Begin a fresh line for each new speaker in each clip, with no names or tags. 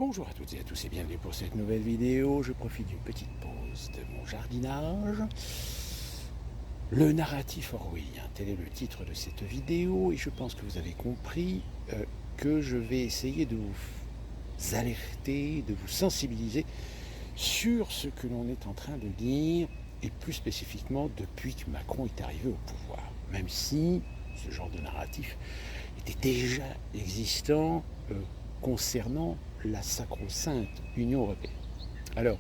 Bonjour à toutes et à tous et bienvenue pour cette nouvelle vidéo. Je profite d'une petite pause de mon jardinage. Le narratif orwellien, tel est le titre de cette vidéo et je pense que vous avez compris que je vais essayer de vous alerter, de vous sensibiliser sur ce que l'on est en train de lire et plus spécifiquement depuis que Macron est arrivé au pouvoir. Même si ce genre de narratif était déjà existant concernant la sacro-sainte Union européenne. Alors,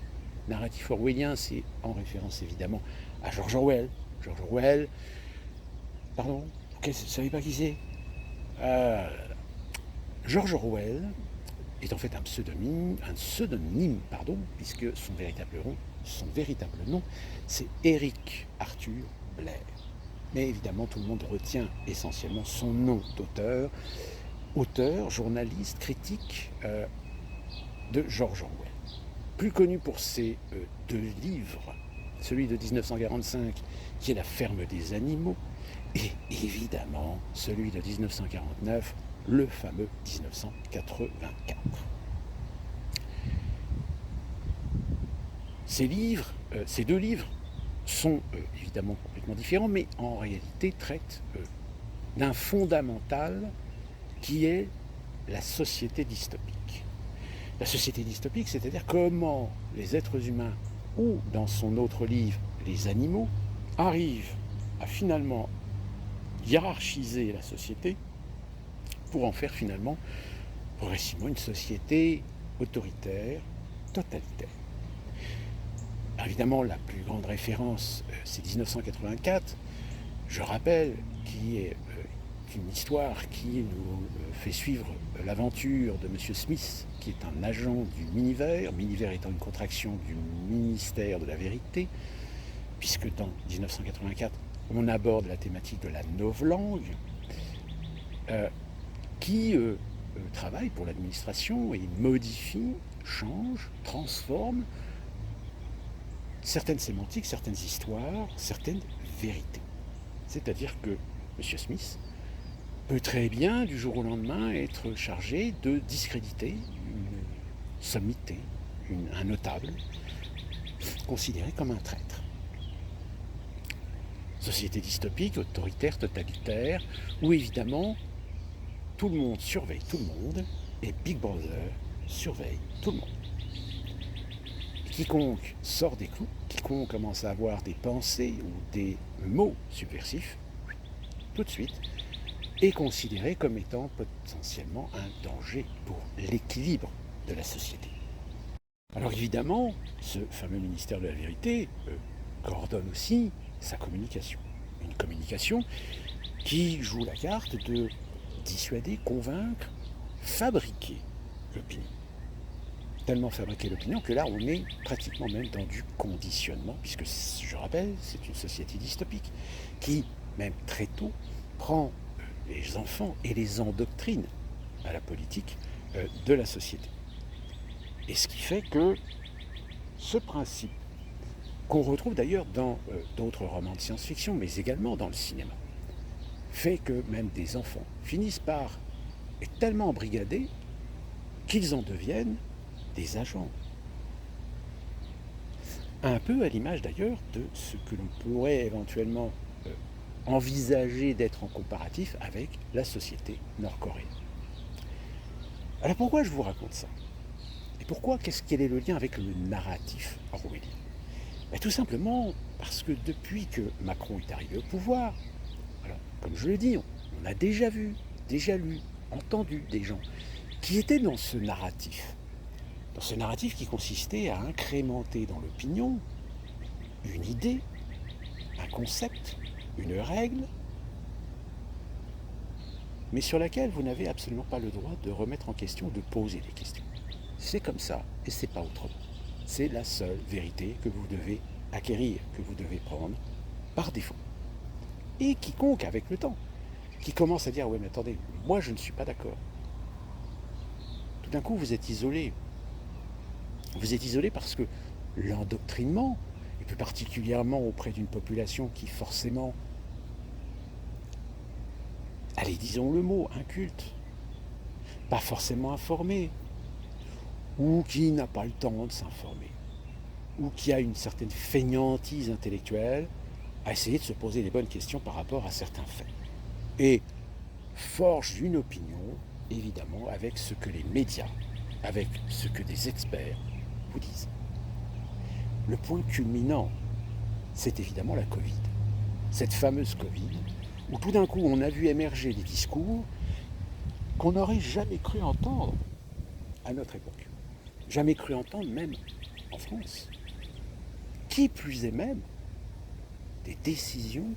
narratif orwellien, c'est en référence évidemment à George Orwell. George Orwell, pardon, vous ne savez pas qui c'est George Orwell est en fait un pseudonyme, puisque son véritable nom, c'est Eric Arthur Blair. Mais évidemment, tout le monde retient essentiellement son nom d'auteur, journaliste, critique de George Orwell. Plus connu pour ses deux livres, celui de 1945 qui est La ferme des animaux, et évidemment celui de 1949, le fameux 1984. Ces deux livres sont évidemment complètement différents, mais en réalité traitent d'un fondamental qui est la société dystopique. La société dystopique, c'est-à-dire comment les êtres humains, ou dans son autre livre, les animaux, arrivent à finalement hiérarchiser la société pour en faire finalement progressivement une société autoritaire, totalitaire. Alors évidemment, la plus grande référence, c'est 1984, je rappelle, qui est une histoire qui nous fait suivre l'aventure de M. Smith, qui est un agent du Miniver, Miniver étant une contraction du ministère de la Vérité, puisque dans 1984, on aborde la thématique de la novlangue, qui travaille pour l'administration et modifie, change, transforme certaines sémantiques, certaines histoires, certaines vérités. C'est-à-dire que M. Smith peut très bien, du jour au lendemain, être chargé de discréditer une sommité, un notable, considéré comme un traître. Société dystopique, autoritaire, totalitaire, où évidemment tout le monde surveille tout le monde et Big Brother surveille tout le monde. Quiconque sort des clous, quiconque commence à avoir des pensées ou des mots subversifs, tout de suite, est considéré comme étant potentiellement un danger pour l'équilibre de la société. Alors évidemment, ce fameux ministère de la Vérité coordonne aussi sa communication. Une communication qui joue la carte de dissuader, convaincre, fabriquer l'opinion. Tellement fabriquer l'opinion que là, on est pratiquement même dans du conditionnement, puisque, je rappelle, c'est une société dystopique qui, même très tôt, prend les enfants et les endoctrine à la politique de la société. Et ce qui fait que ce principe, qu'on retrouve d'ailleurs dans d'autres romans de science-fiction, mais également dans le cinéma, fait que même des enfants finissent par être tellement embrigadés qu'ils en deviennent des agents. Un peu à l'image d'ailleurs de ce que l'on pourrait éventuellement envisager d'être en comparatif avec la société nord-coréenne. Alors pourquoi je vous raconte ça? Et pourquoi, quel est le lien avec le narratif orwellien? Tout simplement parce que depuis que Macron est arrivé au pouvoir, alors comme je le dis, on a déjà vu, déjà lu, entendu des gens qui étaient dans ce narratif qui consistait à incrémenter dans l'opinion une idée, un concept, une règle, mais sur laquelle vous n'avez absolument pas le droit de remettre en question, de poser des questions. C'est comme ça, et c'est pas autrement. C'est la seule vérité que vous devez acquérir, que vous devez prendre par défaut. Et quiconque, avec le temps, qui commence à dire « ouais mais attendez, moi je ne suis pas d'accord », tout d'un coup vous êtes isolé. Vous êtes isolé parce que l'endoctrinement, et plus particulièrement auprès d'une population qui forcément, allez disons le mot, inculte, pas forcément informée, ou qui n'a pas le temps de s'informer, ou qui a une certaine fainéantise intellectuelle à essayer de se poser les bonnes questions par rapport à certains faits. Et forge une opinion, évidemment, avec ce que les médias, avec ce que des experts vous disent. Le point culminant, c'est évidemment la Covid. Cette fameuse Covid, où tout d'un coup on a vu émerger des discours qu'on n'aurait jamais cru entendre à notre époque. Jamais cru entendre même en France. Qui plus est même des décisions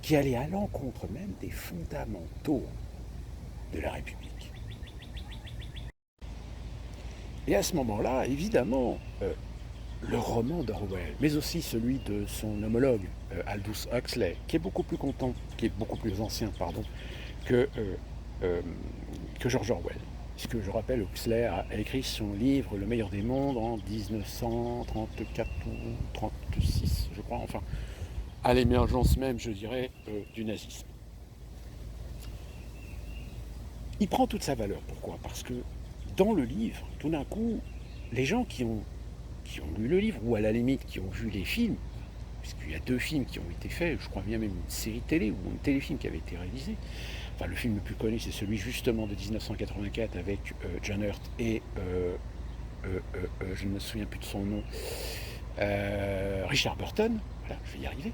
qui allaient à l'encontre même des fondamentaux de la République. Et à ce moment-là, évidemment, le roman d'Orwell, mais aussi celui de son homologue Aldous Huxley, qui est beaucoup plus ancien, que George Orwell. Puisque je rappelle, Huxley a écrit son livre Le meilleur des mondes en 1934 ou 1936, je crois, enfin, à l'émergence même, je dirais, du nazisme. Il prend toute sa valeur. Pourquoi? Parce que dans le livre, tout d'un coup, les gens qui ont lu le livre, ou à la limite qui ont vu les films, puisqu'il y a 2 films qui ont été faits, je crois bien même une série télé ou un téléfilm qui avait été réalisé. Enfin, le film le plus connu, c'est celui justement de 1984 avec John Hurt et je ne me souviens plus de son nom, Richard Burton. Voilà, je vais y arriver.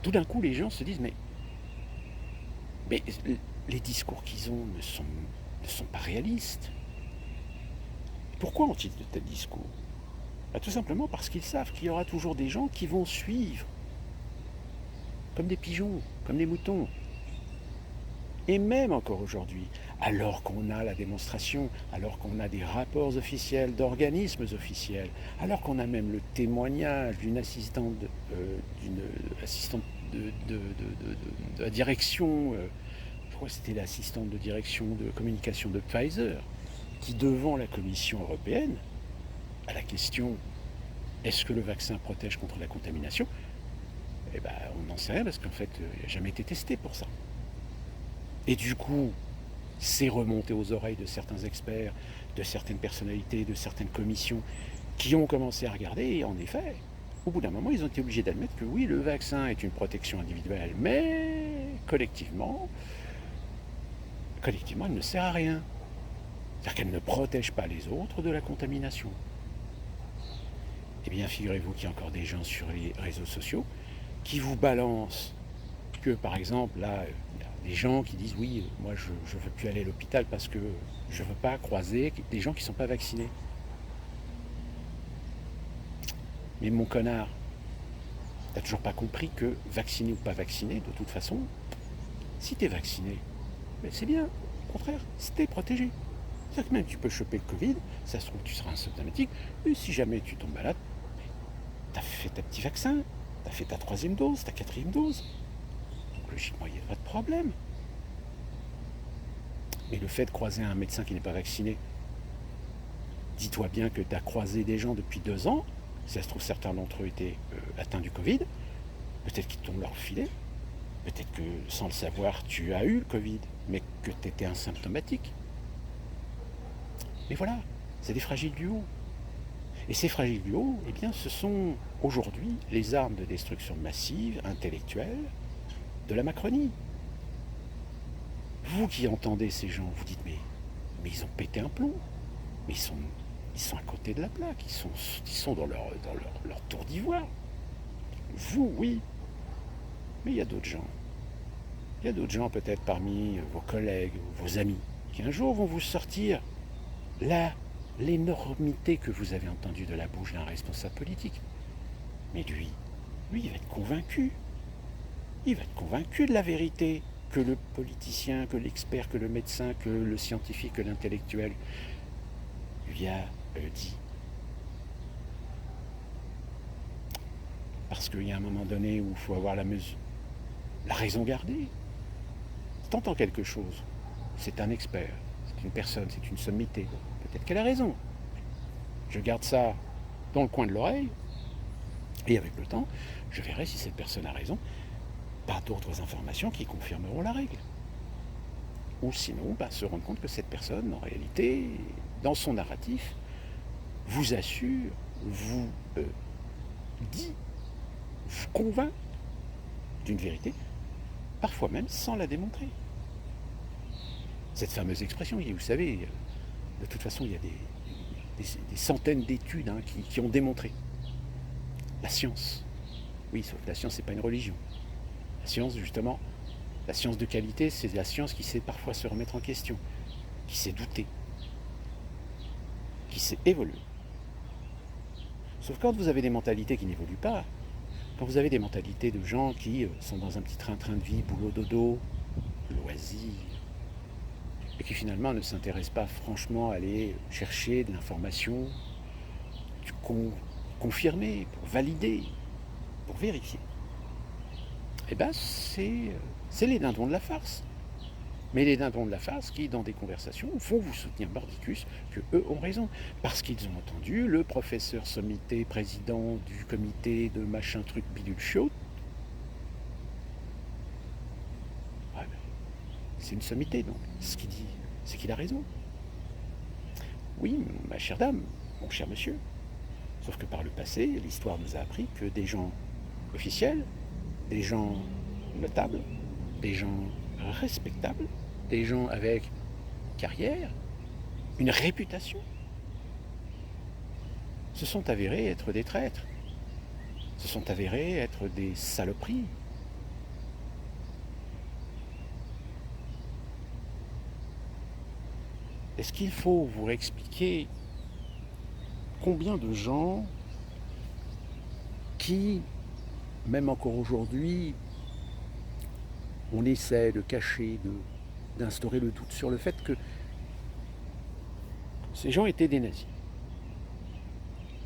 Tout d'un coup, les gens se disent mais les discours qu'ils ont ne sont pas réalistes. Pourquoi ont-ils de tels discours? Tout simplement parce qu'ils savent qu'il y aura toujours des gens qui vont suivre, comme des pigeons, comme des moutons. Et même encore aujourd'hui, alors qu'on a la démonstration, alors qu'on a des rapports officiels d'organismes officiels, alors qu'on a même le témoignage d'une assistante de la direction, je crois que c'était l'assistante de direction de communication de Pfizer, qui devant la Commission européenne, à la question « Est-ce que le vaccin protège contre la contamination ?», eh ben, on n'en sait rien parce qu'en fait, il n'a jamais été testé pour ça. Et du coup, c'est remonté aux oreilles de certains experts, de certaines personnalités, de certaines commissions qui ont commencé à regarder et en effet, au bout d'un moment, ils ont été obligés d'admettre que oui, le vaccin est une protection individuelle, mais collectivement, elle ne sert à rien. C'est-à-dire qu'elle ne protège pas les autres de la contamination. Eh bien, figurez-vous qu'il y a encore des gens sur les réseaux sociaux qui vous balancent que, par exemple, là, il y a des gens qui disent « Oui, moi, je ne veux plus aller à l'hôpital parce que je ne veux pas croiser des gens qui ne sont pas vaccinés. » Mais mon connard, t'as toujours pas compris que, vacciné ou pas vacciné, de toute façon, si t'es vacciné, ben c'est bien. Au contraire, si t'es protégé. C'est-à-dire que même tu peux choper le Covid, ça se trouve tu seras asymptomatique, et si jamais tu tombes malade, t'as fait ta petit vaccin, t'as fait ta 3e dose, ta 4e dose. Donc logiquement, il n'y a pas de problème. Mais le fait de croiser un médecin qui n'est pas vacciné, dis-toi bien que tu as croisé des gens depuis 2 ans, si ça se trouve certains d'entre eux étaient atteints du Covid, peut-être qu'ils t'ont leur filé, peut-être que sans le savoir tu as eu le Covid, mais que tu étais asymptomatique. Mais voilà, c'est des fragiles du haut. Et ces fragiles du haut, eh bien, ce sont aujourd'hui les armes de destruction massive, intellectuelle, de la Macronie. Vous qui entendez ces gens, vous dites mais ils ont pété un plomb, mais ils sont à côté de la plaque, ils sont dans leur tour d'ivoire. Vous, oui, mais il y a d'autres gens. Il y a d'autres gens peut-être parmi vos collègues, vos amis, qui un jour vont vous sortir l'énormité que vous avez entendue de la bouche d'un responsable politique. Mais lui, il va être convaincu. Il va être convaincu de la vérité que le politicien, que l'expert, que le médecin, que le scientifique, que l'intellectuel lui a dit. Parce qu'il y a un moment donné où il faut avoir la raison gardée. T'entends quelque chose, c'est un expert, c'est une personne, c'est une sommité. Peut-être qu'elle a raison. Je garde ça dans le coin de l'oreille, et avec le temps, je verrai si cette personne a raison, par d'autres informations qui confirmeront la règle. ou sinon se rendre compte que cette personne, en réalité, dans son narratif, vous assure, vous dit, vous convainc d'une vérité, parfois même sans la démontrer. Cette fameuse expression, vous savez, de toute façon, il y a des centaines d'études qui ont démontré. La science, oui, sauf que la science, c'est pas une religion. La science, justement, la science de qualité, c'est la science qui sait parfois se remettre en question, qui sait douter, qui sait évoluer. Sauf quand vous avez des mentalités qui n'évoluent pas, quand vous avez des mentalités de gens qui sont dans un petit train-train de vie, boulot, dodo, loisirs, et qui finalement ne s'intéressent pas franchement à aller chercher de l'information, du confirmer, pour valider, pour vérifier, eh bien c'est les dindons de la farce. Mais les dindons de la farce qui, dans des conversations, font vous soutenir mordicus que eux ont raison. Parce qu'ils ont entendu le professeur sommité, président du comité de machin truc bidule chaud. Ouais, c'est une sommité, donc. Ce qu'il dit, c'est qu'il a raison. Oui, ma chère dame, mon cher monsieur. Sauf que par le passé, l'histoire nous a appris que des gens officiels, des gens notables, des gens respectables, des gens avec carrière, une réputation, se sont avérés être des traîtres, se sont avérés être des saloperies. Est-ce qu'il faut vous réexpliquer combien de gens qui, même encore aujourd'hui, on essaie de cacher, d'instaurer le doute sur le fait que ces gens étaient des nazis.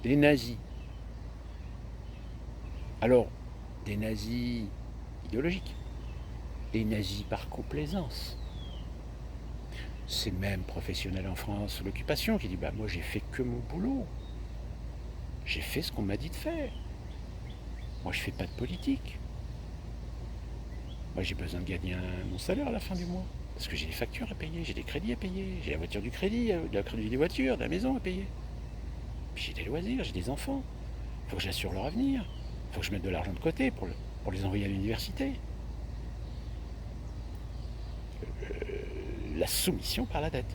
Des nazis. Alors, des nazis idéologiques, des nazis par complaisance. Ces mêmes professionnels en France sous l'occupation qui disent « moi j'ai fait que mon boulot, j'ai fait ce qu'on m'a dit de faire, moi je fais pas de politique. Moi, j'ai besoin de gagner mon salaire à la fin du mois. Parce que j'ai des factures à payer, j'ai des crédits à payer, j'ai la voiture du crédit, la crédit des voitures, de la maison à payer. Puis j'ai des loisirs, j'ai des enfants. Il faut que j'assure leur avenir. Il faut que je mette de l'argent de côté pour les envoyer à l'université. La soumission par la dette.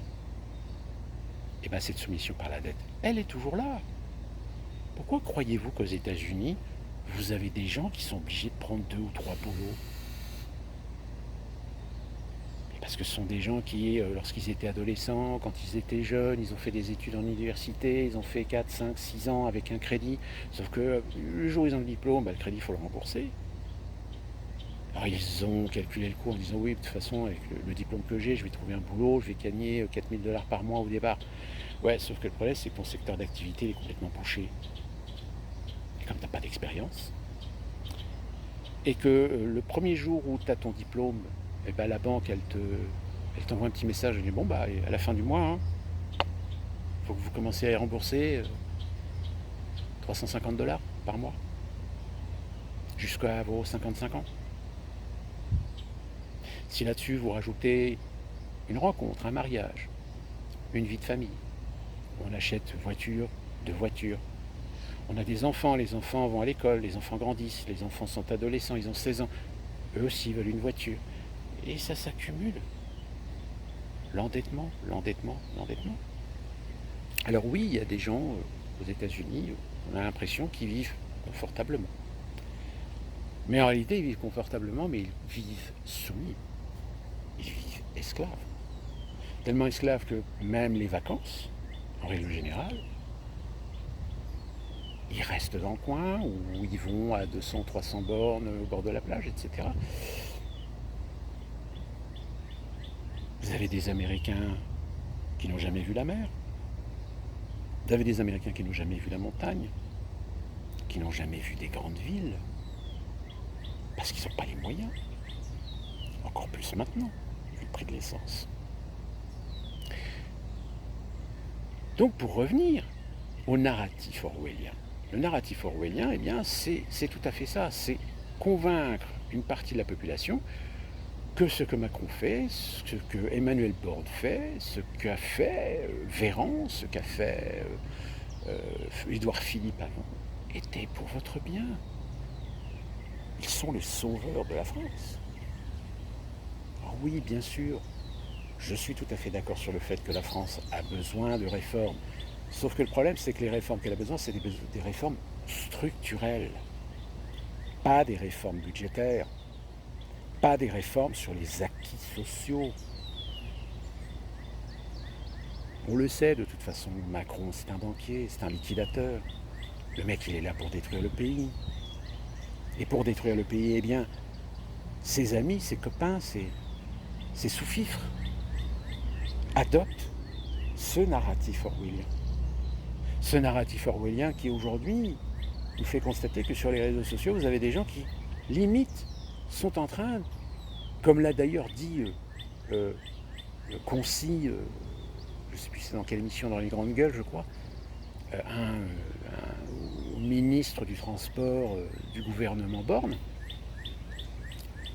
Et bien cette soumission par la dette, elle est toujours là. Pourquoi croyez-vous qu'aux États-Unis, vous avez des gens qui sont obligés de prendre 2 ou 3 boulots ? Parce que ce sont des gens qui, lorsqu'ils étaient adolescents, quand ils étaient jeunes, ils ont fait des études en université, ils ont fait 4, 5, 6 ans avec un crédit. Sauf que le jour où ils ont le diplôme, le crédit, il faut le rembourser. Alors ils ont calculé le coût en disant oui, de toute façon, avec le diplôme que j'ai, je vais trouver un boulot, je vais gagner 4 000 $ par mois au départ. Ouais, sauf que le problème, c'est que ton secteur d'activité est complètement bouché. Et comme tu n'as pas d'expérience, et que le premier jour où tu as ton diplôme, et ben la banque, elle t'envoie un petit message, elle dit bon à la fin du mois, faut que vous commenciez à rembourser 350 $ par mois, jusqu'à vos 55 ans. Si là-dessus vous rajoutez une rencontre, un mariage, une vie de famille, on achète voiture, 2 voitures, on a des enfants, les enfants vont à l'école, les enfants grandissent, les enfants sont adolescents, ils ont 16 ans, eux aussi veulent une voiture. Et ça s'accumule. L'endettement. Alors oui, il y a des gens aux États-Unis, on a l'impression qu'ils vivent confortablement. Mais en réalité, ils vivent confortablement, mais ils vivent soumis. Ils vivent esclaves. Tellement esclaves que même les vacances, en règle générale, ils restent dans le coin, ou ils vont à 200, 300 bornes au bord de la plage, etc. Vous avez des Américains qui n'ont jamais vu la mer. Vous avez des Américains qui n'ont jamais vu la montagne, qui n'ont jamais vu des grandes villes, parce qu'ils n'ont pas les moyens. Encore plus maintenant, vu le prix de l'essence. Donc pour revenir au narratif orwellien, le narratif orwellien, eh bien, c'est tout à fait ça, c'est convaincre une partie de la population que ce que Macron fait, ce que Emmanuel Borne fait, ce qu'a fait Véran, ce qu'a fait Édouard Philippe avant, était pour votre bien. Ils sont les sauveurs de la France. Alors oui, bien sûr, je suis tout à fait d'accord sur le fait que la France a besoin de réformes. Sauf que le problème, c'est que les réformes qu'elle a besoin, c'est des réformes structurelles, pas des réformes budgétaires, pas des réformes sur les acquis sociaux. On le sait de toute façon, Macron, c'est un banquier, c'est un liquidateur. Le mec, il est là pour détruire le pays. Et pour détruire le pays, eh bien, ses amis, ses copains, ses sous-fifres adoptent ce narratif orwellien. Ce narratif orwellien qui aujourd'hui nous fait constater que sur les réseaux sociaux, vous avez des gens qui, limite, sont en train, comme l'a d'ailleurs dit Concy, je ne sais plus c'est dans quelle émission, dans les grandes gueules, je crois, un ministre du transport du gouvernement Borne,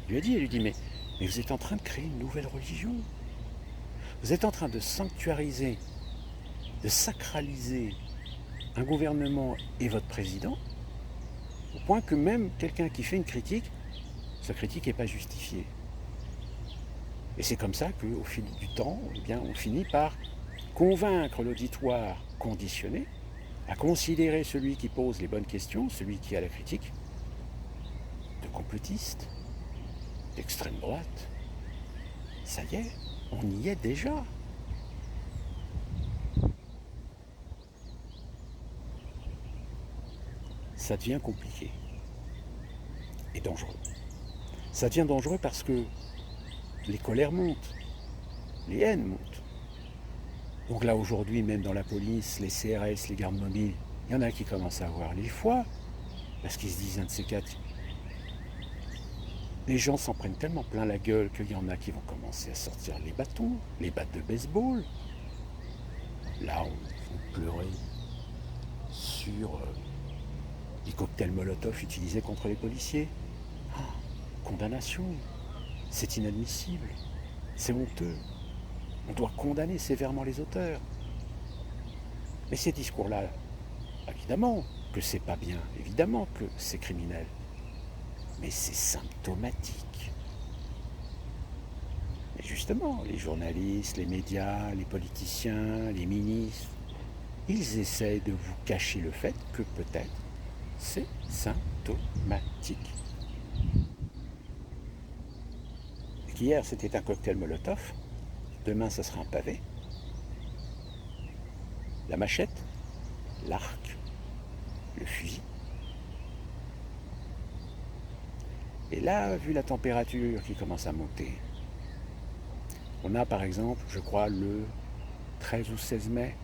lui a dit, mais vous êtes en train de créer une nouvelle religion. Vous êtes en train de sanctuariser, de sacraliser un gouvernement et votre président, au point que même quelqu'un qui fait une critique, sa critique n'est pas justifiée. Et c'est comme ça qu'au fil du temps, eh bien, on finit par convaincre l'auditoire conditionné à considérer celui qui pose les bonnes questions, celui qui a la critique, de complotiste, d'extrême droite. Ça y est, on y est déjà. Ça devient compliqué et dangereux. Ça devient dangereux parce que les colères montent, les haines montent. Donc là aujourd'hui, même dans la police, les CRS, les gardes mobiles, il y en a qui commencent à avoir les foies, parce qu'ils se disent un de ces quatre. Les gens s'en prennent tellement plein la gueule qu'il y en a qui vont commencer à sortir les bâtons, les battes de baseball. Là, on va pleurer sur les cocktails Molotov utilisés contre les policiers. Ah, condamnation. C'est inadmissible. C'est honteux. On doit condamner sévèrement les auteurs. Mais ces discours-là, évidemment que c'est pas bien, évidemment que c'est criminel. Mais c'est symptomatique. Et justement, les journalistes, les médias, les politiciens, les ministres, ils essayent de vous cacher le fait que peut-être c'est symptomatique. Et qu'hier c'était un cocktail Molotov, demain ça sera un pavé, la machette, l'arc, le fusil. Et là, vu la température qui commence à monter, on a par exemple, je crois, le 13 ou 16 mai,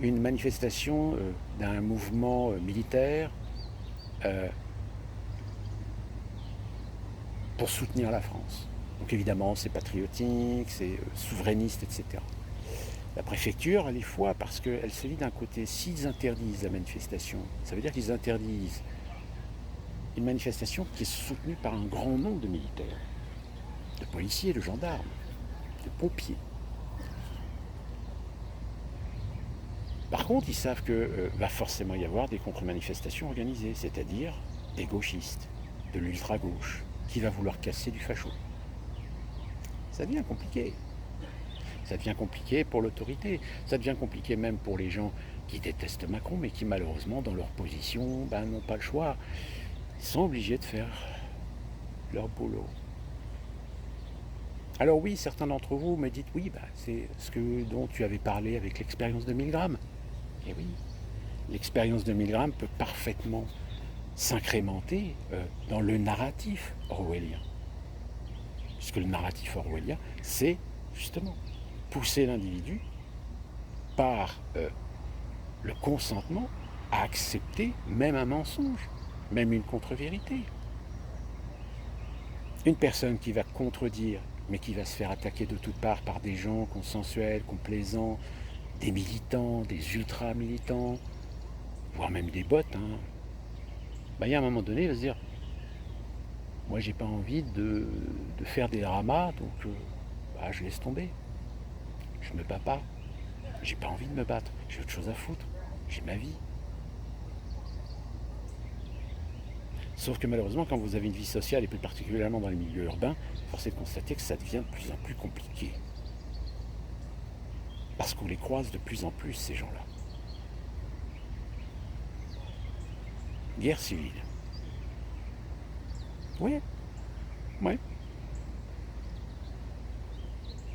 une manifestation d'un mouvement militaire pour soutenir la France. Donc évidemment, c'est patriotique, c'est souverainiste, etc. La préfecture a les fois parce qu'elle se dit d'un côté, s'ils interdisent la manifestation, ça veut dire qu'ils interdisent une manifestation qui est soutenue par un grand nombre de militaires, de policiers, de gendarmes, de pompiers. Par contre, ils savent qu'il va forcément y avoir des contre-manifestations organisées, c'est-à-dire des gauchistes, de l'ultra-gauche, qui va vouloir casser du facho. Ça devient compliqué. Ça devient compliqué pour l'autorité. Ça devient compliqué même pour les gens qui détestent Macron, mais qui malheureusement, dans leur position, n'ont pas le choix. Ils sont obligés de faire leur boulot. Alors oui, certains d'entre vous me dites, oui, c'est ce dont tu avais parlé avec l'expérience de Milgram. Et oui, l'expérience de Milgram peut parfaitement s'incrémenter dans le narratif orwellien. Puisque le narratif orwellien, c'est justement pousser l'individu par le consentement à accepter même un mensonge, même une contre-vérité. Une personne qui va contredire, mais qui va se faire attaquer de toutes parts par des gens consensuels, complaisants, des militants, des ultra-militants, voire même des bots, il y a un moment donné, il va se dire, Moi, j'ai pas envie de faire des dramas, donc je laisse tomber. Je me bats pas. J'ai pas envie de me battre. J'ai autre chose à foutre. J'ai ma vie. Sauf que malheureusement, quand vous avez une vie sociale, et plus particulièrement dans les milieux urbains, force est de constater que ça devient de plus en plus compliqué. Parce qu'on les croise de plus en plus, ces gens-là. Guerre civile. Oui, oui.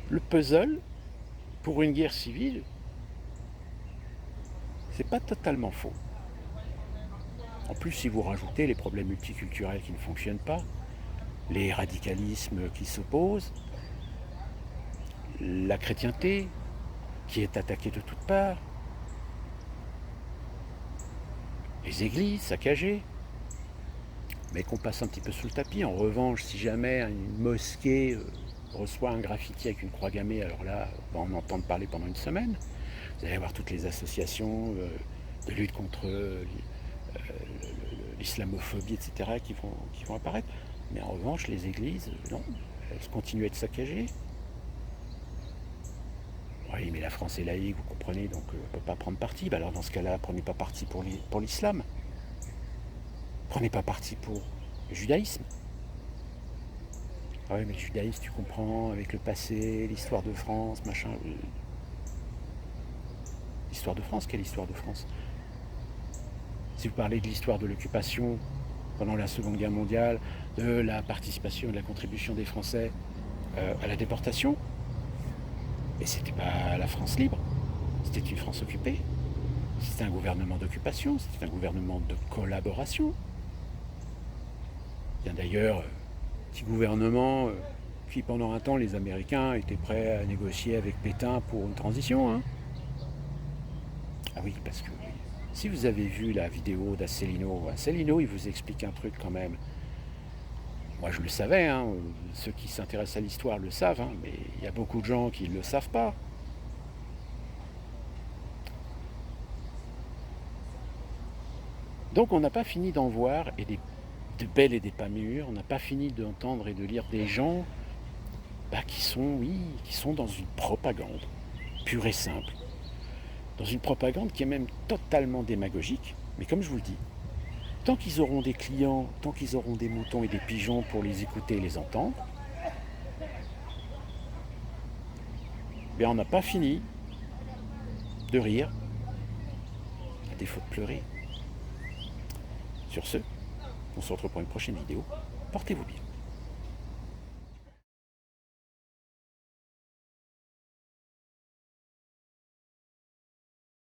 Le puzzle, pour une guerre civile, c'est pas totalement faux. En plus, si vous rajoutez les problèmes multiculturels qui ne fonctionnent pas, les radicalismes qui s'opposent, la chrétienté qui est attaquée de toutes parts, les églises saccagées, mais qu'on passe un petit peu sous le tapis. En revanche, si jamais une mosquée reçoit un graffiti avec une croix gammée, alors là, on va en entendre parler pendant une semaine. Vous allez avoir toutes les associations de lutte contre l'islamophobie, etc., qui vont apparaître. Mais en revanche, les églises, non, elles continuent à être saccagées. Oui, mais la France est laïque, vous comprenez, donc on ne peut pas prendre parti. Alors dans ce cas-là, prenez pas parti pour l'islam. Prenez pas parti pour le judaïsme. Ah oui, mais le judaïsme, tu comprends, avec le passé, l'histoire de France, machin. L'histoire de France, quelle histoire de France? Si vous parlez de l'histoire de l'occupation pendant la Seconde Guerre mondiale, de la participation et de la contribution des Français à la déportation, mais c'était pas la France libre, c'était une France occupée. C'était un gouvernement d'occupation, c'était un gouvernement de collaboration. Il y a d'ailleurs un petit gouvernement qui, pendant un temps, les Américains étaient prêts à négocier avec Pétain pour une transition. Hein. Ah oui, parce que si vous avez vu la vidéo d'Asselineau, il vous explique un truc quand même. Moi, je le savais, hein, ceux qui s'intéressent à l'histoire le savent, hein, mais il y a beaucoup de gens qui ne le savent pas. Donc on n'a pas fini d'en voir, et de belles et des pas mûres, on n'a pas fini d'entendre et de lire des gens qui sont dans une propagande pure et simple. Dans une propagande qui est même totalement démagogique, mais comme je vous le dis, tant qu'ils auront des clients, tant qu'ils auront des moutons et des pigeons pour les écouter et les entendre, on n'a pas fini de rire, à défaut de pleurer. Sur ce, on se retrouve pour une prochaine vidéo. Portez-vous bien.